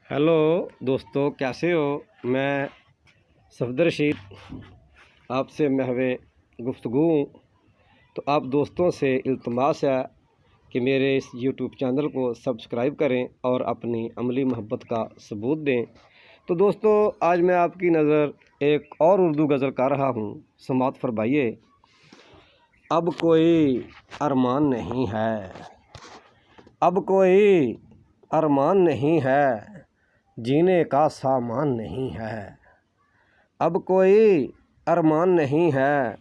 Hello दोस्तों, कैसे हो। मैं सफदर रशीद आपसे महवे गुफ्तगू हूँ। तो आप दोस्तों से इल्तमास है कि मेरे इस यूट्यूब चैनल को सब्सक्राइब करें और अपनी अमली मोहब्बत का सबूत दें। तो दोस्तों, आज मैं आपकी नज़र एक और उर्दू गज़ल कर रहा हूँ, समात फरमाइए। अब कोई अरमान नहीं है, अब कोई अरमान नहीं है, जीने का सामान नहीं है। अब कोई अरमान नहीं है,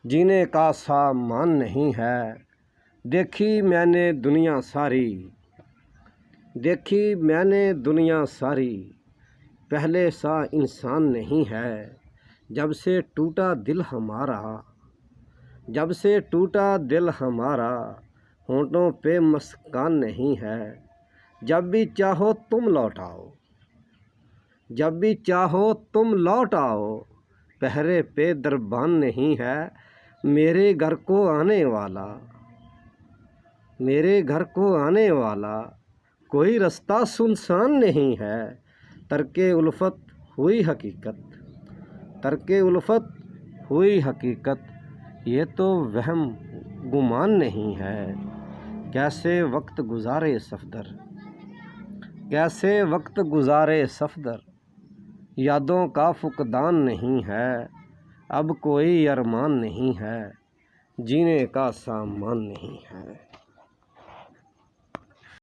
जीने का सामान नहीं है। देखी मैंने दुनिया सारी, देखी मैंने दुनिया सारी, पहले सा इंसान नहीं है। जब से टूटा दिल हमारा, जब से टूटा दिल हमारा, होंठों पे मुस्कान नहीं है। जब भी चाहो तुम लौट आओ, जब भी चाहो तुम लौट आओ, पहरे पे दरबान नहीं है। मेरे घर को आने वाला, मेरे घर को आने वाला, कोई रास्ता सुनसान नहीं है। तरके उल्फत हुई हकीकत, तरके उल्फत हुई हकीकत, ये तो वहम गुमान नहीं है। कैसे वक्त गुजारे सफदर, कैसे वक्त गुजारे सफदर, यादों का फुकदान नहीं है। अब कोई अरमान नहीं है, जीने का सामान नहीं है।